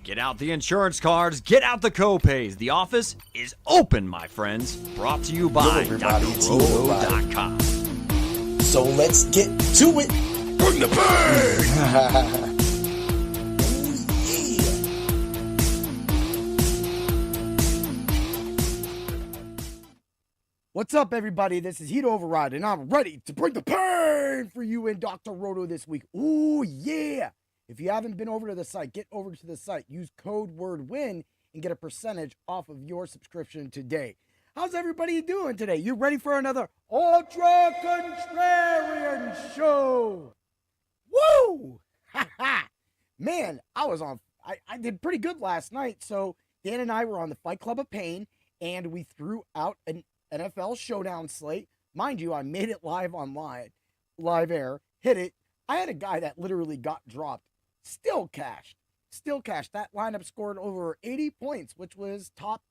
Get out the insurance cards, get out the co-pays. The office is open, my friends. Brought to you by drroto.com. So let's get to it. Bring the bang! What's up, everybody? This is Heat Override, and I'm ready to bring the pain for you in Dr. Roto this week. Ooh, yeah! If you haven't been over to the site, get over to the site. Use code word WIN and get a percentage off of your subscription today. How's everybody doing today? You ready for another Ultra Contrarian show? Woo! Ha ha! Man, I did pretty good last night. So Dan and I were on the Fight Club of Pain, and we threw out an NFL showdown slate. Mind you, I made it live live air, hit it. I had a guy that literally got dropped. Still cashed. That lineup scored over 80 points, which was top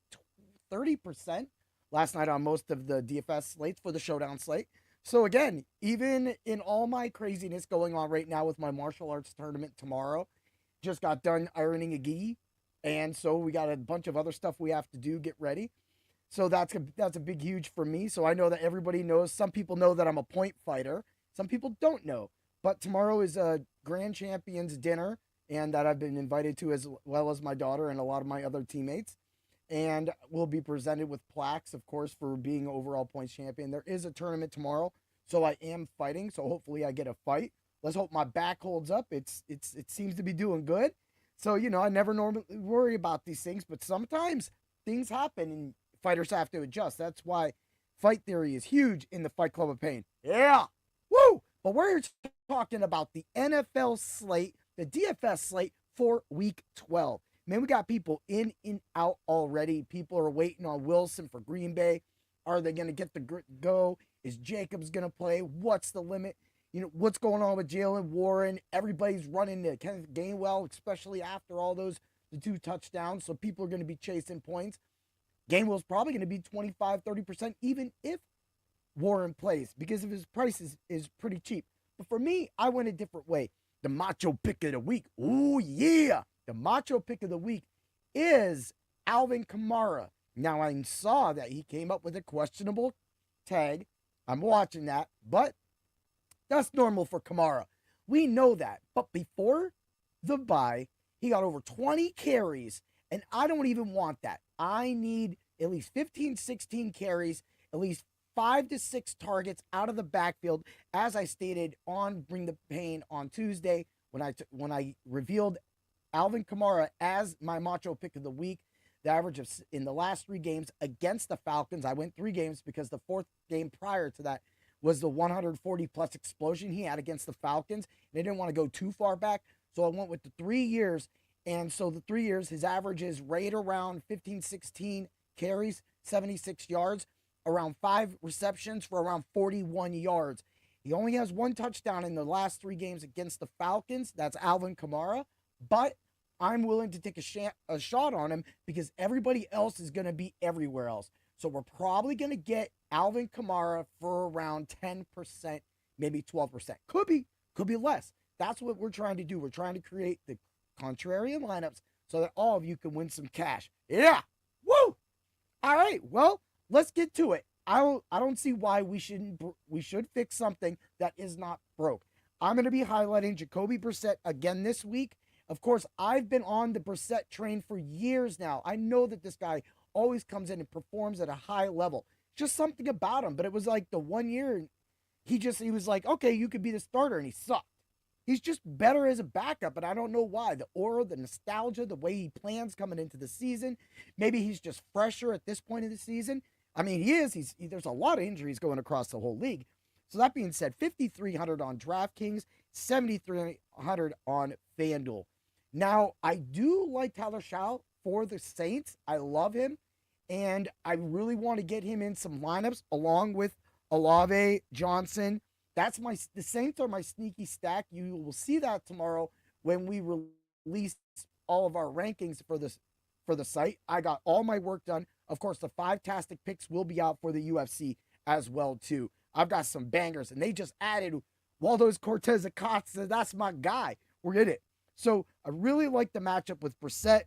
30% last night on most of the DFS slates for the showdown slate. So again, even in all my craziness going on right now with my martial arts tournament tomorrow, just got done ironing a gi, and so we got a bunch of other stuff we have to do, get ready. So that's a big, huge for me. So I know that everybody knows. Some people know that I'm a point fighter. Some people don't know. But tomorrow is a Grand Champions dinner, and that I've been invited to, as well as my daughter and a lot of my other teammates. And we'll be presented with plaques, of course, for being overall points champion. There is a tournament tomorrow, so I am fighting. So hopefully I get a fight. Let's hope my back holds up. It seems to be doing good. So, you know, I never normally worry about these things, but sometimes things happen and fighters have to adjust. That's why fight theory is huge in the Fight Club of Pain. Yeah. Woo! But we're talking about the NFL slate, the DFS slate for Week 12. Man, we got people in and out already. People are waiting on Wilson for Green Bay. Are they going to get the go? Is Jacobs going to play? What's the limit? You know, what's going on with Jalen Warren? Everybody's running to Kenneth Gainwell, especially after all the 2 touchdowns. So people are going to be chasing points. Gainwell's probably going to be 25, 30%, even if Warren plays, because of his price is pretty cheap. But for me, I went a different way. The macho pick of the week. Ooh, yeah. The macho pick of the week is Alvin Kamara. Now, I saw that he came up with a questionable tag. I'm watching that, but that's normal for Kamara. We know that. But before the bye, he got over 20 carries, and I don't even want that. I need at least 15, 16 carries, at least 5 to 6 targets out of the backfield, as I stated on Bring the Pain on Tuesday when I revealed Alvin Kamara as my macho pick of the week. The average of in the last 3 games against the Falcons, I went 3 games because the 4th game prior to that was the 140-plus explosion he had against the Falcons. And I didn't want to go too far back, so I went with the 3 years. And so the 3 years, his average is right around 15, 16 carries, 76 yards, around 5 receptions for around 41 yards. He only has 1 touchdown in the last 3 games against the Falcons. That's Alvin Kamara. But I'm willing to take a shot on him because everybody else is going to be everywhere else. So we're probably going to get Alvin Kamara for around 10%, maybe 12%. Could be less. That's what we're trying to do. We're trying to create the contrarian lineups so that all of you can win some cash. Yeah. Woo! All right. Well, let's get to it. I don't see why we should fix something that is not broke. I'm going to be highlighting Jacoby Brissett again this week. Of course, I've been on the Brissett train for years now. I know that this guy always comes in and performs at a high level. Just something about him. But it was like the 1 year he was like, okay, you could be the starter, and he sucked. He's just better as a backup, but I don't know why. The aura, the nostalgia, the way he plans coming into the season. Maybe he's just fresher at this point of the season. I mean, he is. There's a lot of injuries going across the whole league. So that being said, 5,300 on DraftKings, 7,300 on FanDuel. Now, I do like Tyler Shaw for the Saints. I love him, and I really want to get him in some lineups along with Olave, Johnson. The Saints are my sneaky stack. You will see that tomorrow when we release all of our rankings for the site. I got all my work done. Of course, the 5-tastic picks will be out for the UFC as well too. I've got some bangers, and they just added Waldo's Cortez Acosta. That's my guy. We're in it. So I really like the matchup with Brissett.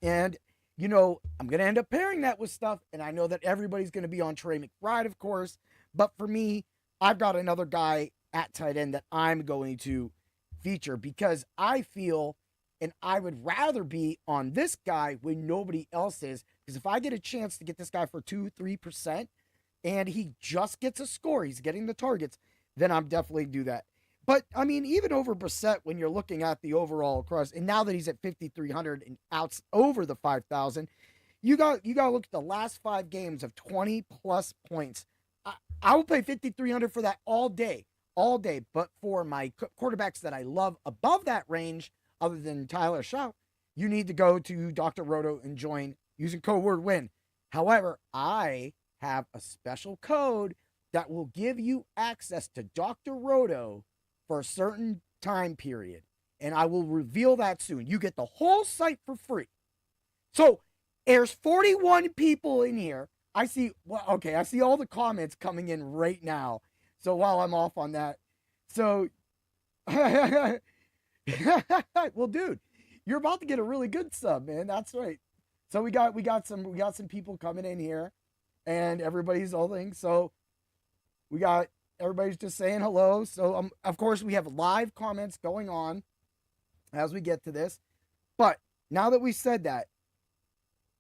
And, I'm going to end up pairing that with stuff. And I know that everybody's going to be on Trey McBride, of course. But for me, I've got another guy at tight end that I'm going to feature because I feel and I would rather be on this guy when nobody else is. Because if I get a chance to get this guy for 2-3% and he just gets a score, he's getting the targets, then I'm definitely do that. But I mean, even over Brissett, when you're looking at the overall across, and now that he's at 5,300 and outs over the 5,000, you got to look at the last 5 games of 20 plus points. I will pay 5,300 for that all day. But for my quarterbacks that I love above that range, other than Tyler Shout, you need to go to Dr. Roto and join using code word WIN. However, I have a special code that will give you access to Dr. Roto for a certain time period. And I will reveal that soon. You get the whole site for free. So there's 41 people in here. I see all the comments coming in right now. So while I'm off on that. So, well, dude, you're about to get a really good sub, man. That's right. So we got some people coming in here and everybody's all things. So everybody's just saying hello. So, of course, we have live comments going on as we get to this. But now that we said that,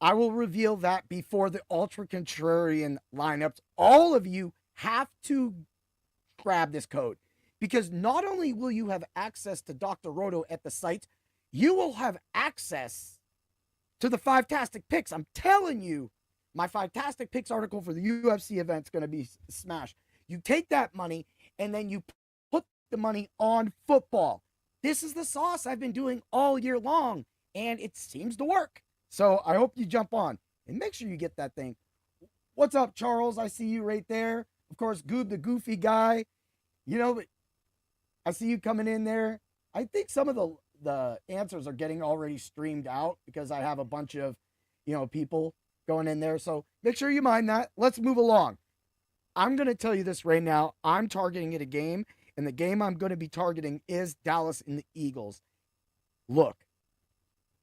I will reveal that before the Ultra Contrarian lineups. All of you have to grab this code because not only will you have access to Dr. Roto at the site, you will have access to the Five-tastic Picks. I'm telling you, my Five-tastic Picks article for the UFC event is going to be smashed. You take that money and then you put the money on football. This is the sauce I've been doing all year long, and it seems to work. So I hope you jump on and make sure you get that thing. What's up, Charles? I see you right there. Of course, Goob, the goofy guy. But I see you coming in there. I think some of the answers are getting already streamed out because I have a bunch of, people going in there. So make sure you mind that. Let's move along. I'm going to tell you this right now. I'm targeting at a game, and the game I'm going to be targeting is Dallas and the Eagles. Look,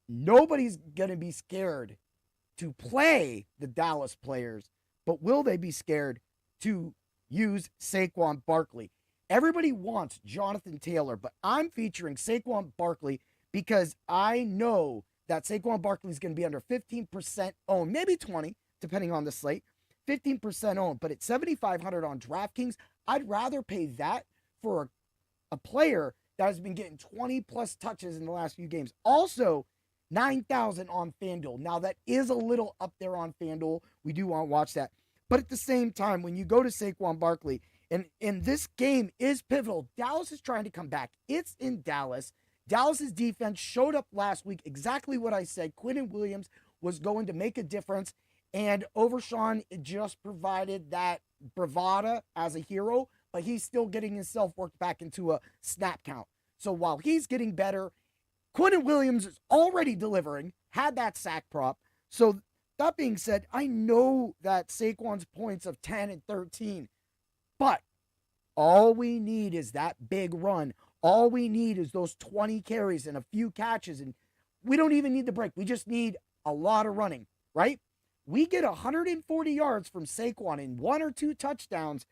nobody's going to be scared to play the Dallas players, but will they be scared to use Saquon Barkley? Everybody wants Jonathan Taylor, but I'm featuring Saquon Barkley because I know that Saquon Barkley is going to be under 15% owned, maybe 20, depending on the slate. 15% owned, but at $7,500 on DraftKings, I'd rather pay that for a player that has been getting 20 plus touches in the last few games. Also, 9,000 on FanDuel. Now, that is a little up there on FanDuel. We do want to watch that. But at the same time, when you go to Saquon Barkley, and this game is pivotal, Dallas is trying to come back. It's in Dallas. Dallas's defense showed up last week, exactly what I said. Quinnen Williams was going to make a difference. And Overshawn just provided that bravada as a hero, but he's still getting himself worked back into a snap count. So while he's getting better, Quinnen Williams is already delivering, had that sack prop. So that being said, I know that Saquon's points of 10 and 13, but all we need is that big run. All we need is those 20 carries and a few catches, and we don't even need the break. We just need a lot of running, right? We get 140 yards from Saquon in 1 or 2 touchdowns.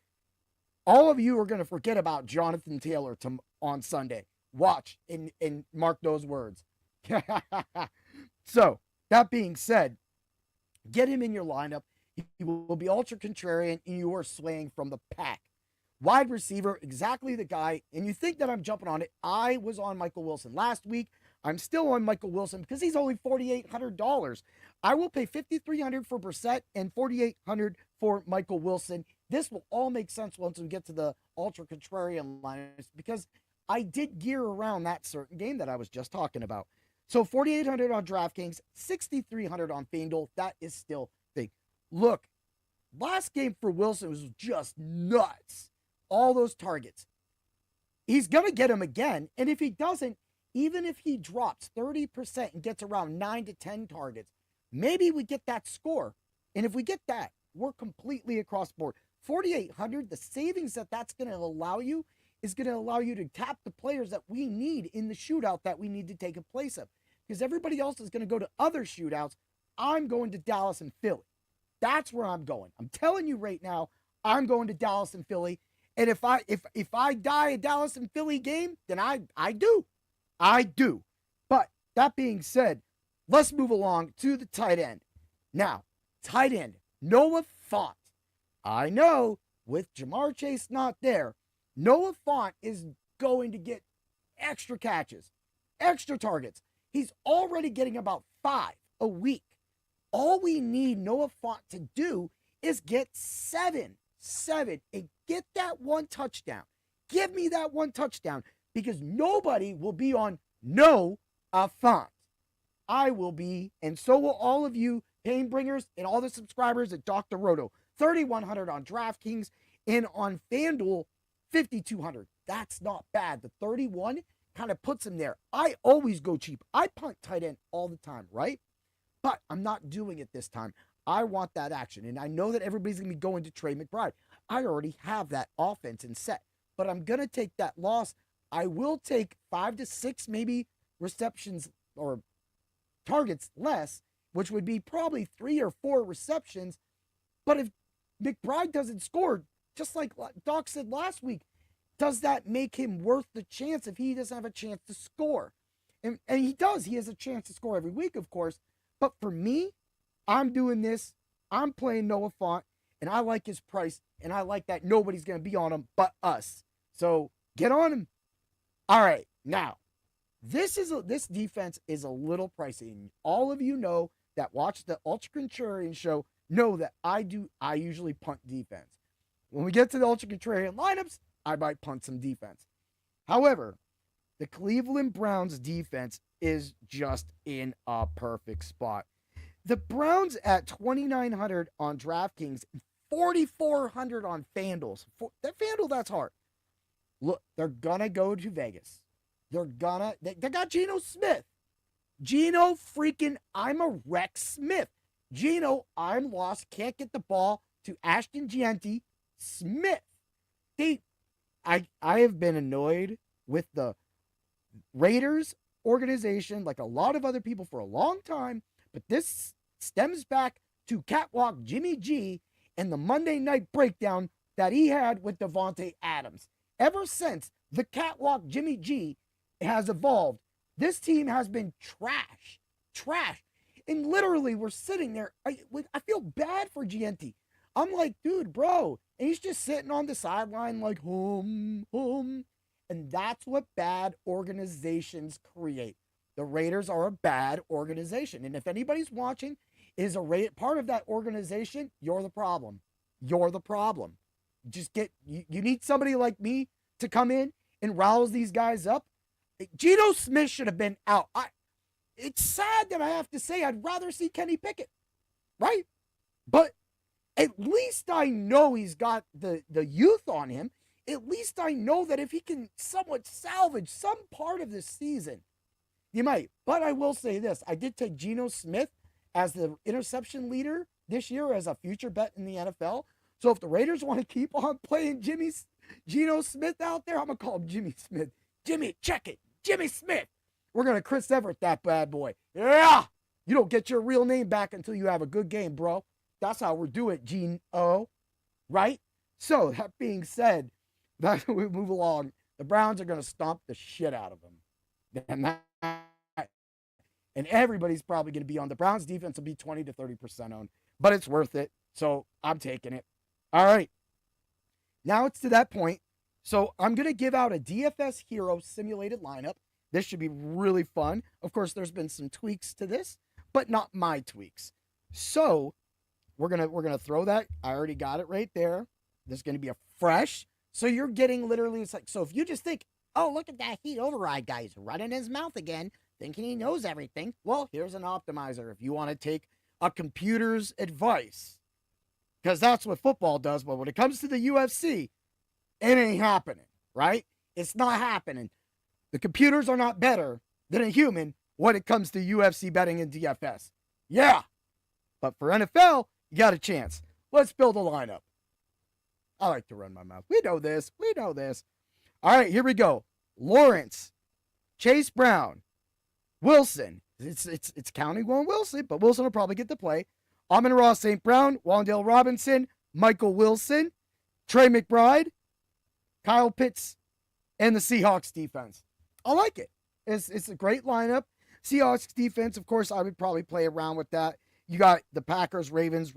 All of you are going to forget about Jonathan Taylor on Sunday. Watch and mark those words. So, that being said, get him in your lineup. He will be ultra contrarian, and you are swaying from the pack. Wide receiver, exactly the guy. And you think that I'm jumping on it. I was on Michael Wilson last week. I'm still on Michael Wilson because he's only $4,800. I will pay $5,300 for Brissett and $4,800 for Michael Wilson. This will all make sense once we get to the Ultra Contrarian lineups because I did gear around that certain game that I was just talking about. So $4,800 on DraftKings, $6,300 on FanDuel. That is still big. Look, last game for Wilson was just nuts. All those targets. He's going to get them again. And if he doesn't, even if he drops 30% and gets around 9 to 10 targets, maybe we get that score. And if we get that, we're completely across the board. $4,800, the savings that's going to allow you is going to allow you to tap the players that we need in the shootout that we need to take a place of. Because everybody else is going to go to other shootouts. I'm going to Dallas and Philly. That's where I'm going. I'm telling you right now, I'm going to Dallas and Philly. And if I die a Dallas and Philly game, then I do. I do. But that being said, let's move along to the tight end. Now, tight end, Noah Fant. I know with Jamar Chase not there, Noah Fant is going to get extra catches, extra targets. He's already getting about 5 a week. All we need Noah Fant to do is get 7, and get that one touchdown. Give me that one touchdown, because nobody will be on Noah Fant. I will be, and so will all of you pain bringers and all the subscribers at Dr. Roto. 3,100 on DraftKings, and on FanDuel, 5,200. That's not bad. The 31 kind of puts him there. I always go cheap. I punt tight end all the time, right? But I'm not doing it this time. I want that action. And I know that everybody's going to be going to Trey McBride. I already have that offense and set. But I'm going to take that loss. I will take 5 to 6 maybe receptions or targets less, which would be probably 3 or 4 receptions. But if McBride doesn't score, just like Doc said last week, does that make him worth the chance if he doesn't have a chance to score? And he does. He has a chance to score every week, of course. But for me, I'm doing this. I'm playing Noah Fant, and I like his price, and I like that nobody's going to be on him but us. So get on him. All right, now, this defense is a little pricey. And all of you know that watch the Ultra Contrarian show know that I usually punt defense. When we get to the Ultra Contrarian lineups, I might punt some defense. However, the Cleveland Browns defense is just in a perfect spot. The Browns at 2,900 on DraftKings, 4,400 on FanDuel. FanDuel, that's hard. Look, they're gonna go to Vegas. They got Geno Smith. Geno freaking, I'm a wreck Smith. Geno, I'm lost, can't get the ball to Ashton Gianti Smith. I have been annoyed with the Raiders organization, like a lot of other people, for a long time, but this stems back to Catwalk Jimmy G and the Monday Night Breakdown that he had with Devontae Adams. Ever since the Catwalk Jimmy G has evolved, this team has been trash. And literally, we're sitting there. I feel bad for Gianti. I'm like, dude, bro. And he's just sitting on the sideline like, home. And that's what bad organizations create. The Raiders are a bad organization. And if anybody's watching is a part of that organization, you're the problem. You're the problem. You need somebody like me to come in and rouse these guys up. Geno Smith should have been out. It's sad that I have to say I'd rather see Kenny Pickett, right? But at least I know he's got the youth on him. At least I know that if he can somewhat salvage some part of this season, you might. But I will say this. I did take Geno Smith as the interception leader this year as a future bet in the NFL. So if the Raiders want to keep on playing Geno Smith out there, I'm going to call him Jimmy Smith. Jimmy, check it. Jimmy Smith. We're going to Chris Everett that bad boy. Yeah. You don't get your real name back until you have a good game, bro. That's how we're doing it, Gene-O. Right? So, that being said, that we move along. The Browns are going to stomp the shit out of them. And everybody's probably going to be on. The Browns defense will be 20 to 30% owned. But it's worth it. So, I'm taking it. All right. Now it's to that point. So, I'm going to give out a DFS Hero simulated lineup. This should be really fun. Of course, there's been some tweaks to this, but not my tweaks. So, we're gonna throw that. I already got it right there. This is gonna be a fresh. So you're getting literally, it's like, so if you just think, oh, look at that heat override guy, he's running his mouth again, thinking he knows everything. Well, here's an optimizer if you want to take a computer's advice, because that's what football does. But when it comes to the UFC, it ain't happening, right? It's not happening. The computers are not better than a human when it comes to UFC betting and DFS. Yeah. But for NFL, you got a chance. Let's build a lineup. I like to run my mouth. We know this. All right, here we go. Lawrence, Chase Brown, Wilson. It's counting on Wilson, but Wilson will probably get to play. Amon-Ra St. Brown, Wan'Dale Robinson, Michael Wilson, Trey McBride, Kyle Pitts, and the Seahawks defense. I like it. It's a great lineup. Seahawks defense, of course, I would probably play around with that. You got the Packers, Ravens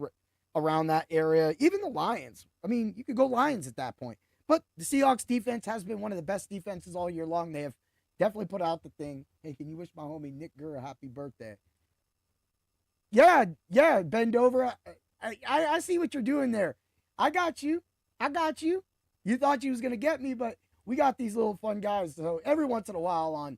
around that area, even the Lions. I mean, you could go Lions at that point. But the Seahawks defense has been one of the best defenses all year long. They have definitely put out the thing. Hey, can you wish my homie Nick Gurr a happy birthday? Yeah, bend over. I see what you're doing there. I got you. You thought you was going to get me, but we got these little fun guys. So every once in a while on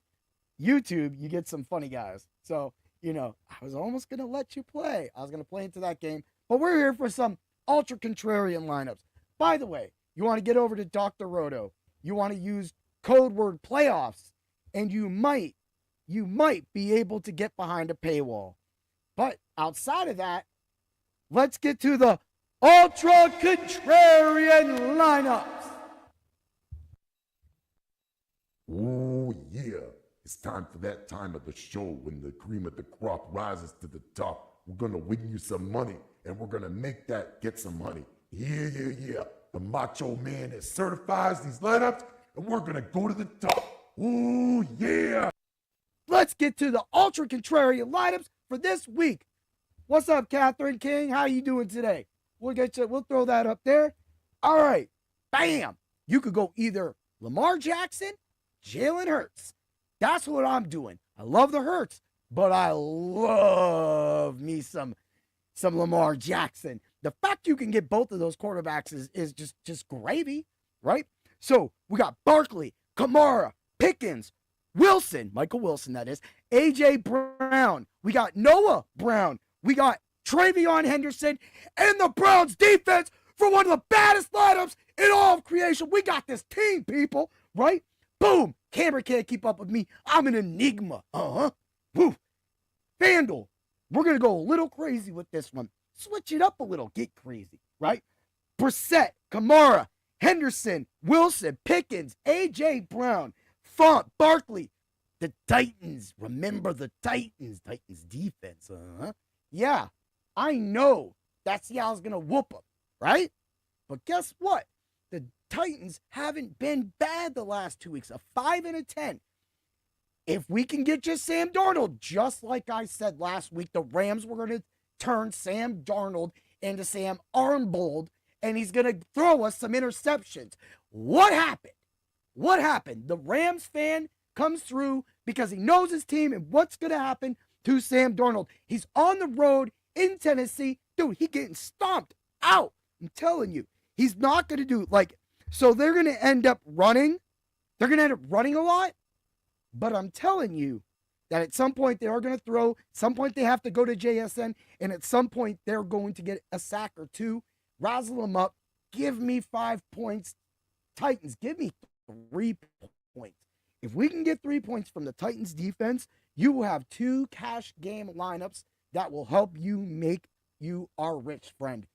YouTube, you get some funny guys. So, I was almost going to let you play. I was going to play into that game. But we're here for some Ultra Contrarian Lineups. By the way, you want to get over to Dr. Roto. You want to use code word playoffs, and you might be able to get behind a paywall. But outside of that, let's get to the Ultra Contrarian Lineups. Oh, yeah. It's time for that time of the show when the cream of the crop rises to the top. We're going to win you some money, and we're going to make that get some money. Yeah. The macho man that certifies these lineups, and we're going to go to the top. Oh, yeah. Let's get to the Ultra Contrarian Lineups for this week. What's up, Catherine King? How you doing today? We'll throw that up there. All right. Bam. You could go either Lamar Jackson, Jalen Hurts. That's what I'm doing. I love the Hurts, but I love me some Lamar Jackson. The fact you can get both of those quarterbacks is just gravy, right? So we got Barkley, Kamara, Pickens, Wilson, Michael Wilson, that is, A.J. Brown. We got Noah Brown. We got Travion Henderson and the Browns defense for one of the baddest lineups in all of creation. We got this team, people, right? Boom. Camera can't keep up with me. I'm an enigma. Woo. FanDuel. We're going to go a little crazy with this one. Switch it up a little. Get crazy, right? Brissett, Kamara, Henderson, Wilson, Pickens, A.J. Brown, Font, Barkley, the Titans. Remember the Titans. Titans defense, Yeah, I know that Seattle's going to whoop them, right? But guess what? The Titans haven't been bad the last 2 weeks. A 5-10. If we can get just Sam Darnold, just like I said last week, the Rams were going to turn Sam Darnold into Sam Armbold, and he's going to throw us some interceptions. What happened? The Rams fan comes through because he knows his team and what's going to happen to Sam Darnold. He's on the road in Tennessee. Dude, he getting stomped out. I'm telling you. He's not going to do, so they're going to end up running. They're going to end up running a lot. But I'm telling you that at some point they are going to throw. At some point they have to go to JSN. And at some point they're going to get a sack or two. Razzle them up. Give me 5 points. Titans, give me 3 points. If we can get 3 points from the Titans defense, you will have 2 cash game lineups that will help you make you our rich friend.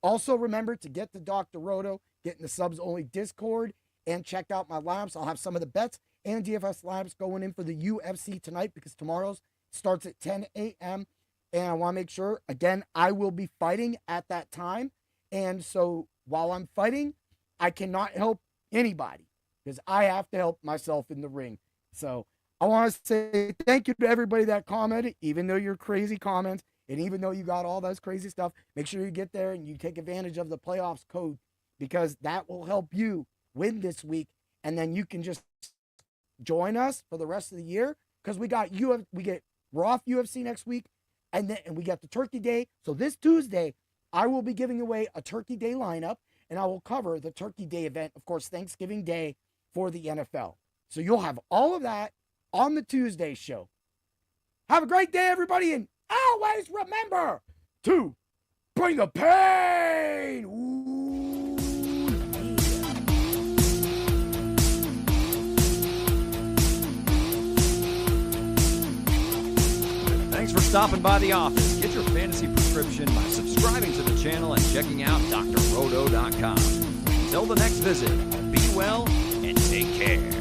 Also, remember to get to Dr. Roto, get in the subs only Discord, and check out my lineups. I'll have some of the bets and DFS lineups going in for the UFC tonight because tomorrow's starts at 10 a.m. And I want to make sure, again, I will be fighting at that time. And so while I'm fighting, I cannot help anybody because I have to help myself in the ring. So I want to say thank you to everybody that commented, even though you're crazy comments. And even though you got all those crazy stuff, make sure you get there and you take advantage of the playoffs code because that will help you win this week. And then you can just join us for the rest of the year because we get Raw off UFC next week and we got the Turkey Day. So this Tuesday, I will be giving away a Turkey Day lineup and I will cover the Turkey Day event, of course, Thanksgiving Day for the NFL. So you'll have all of that on the Tuesday show. Have a great day, everybody, and always remember to bring the pain. Ooh, Thanks for stopping by the office. Get your fantasy prescription by subscribing to the channel and checking out drroto.com. Until the next visit, be well and take care.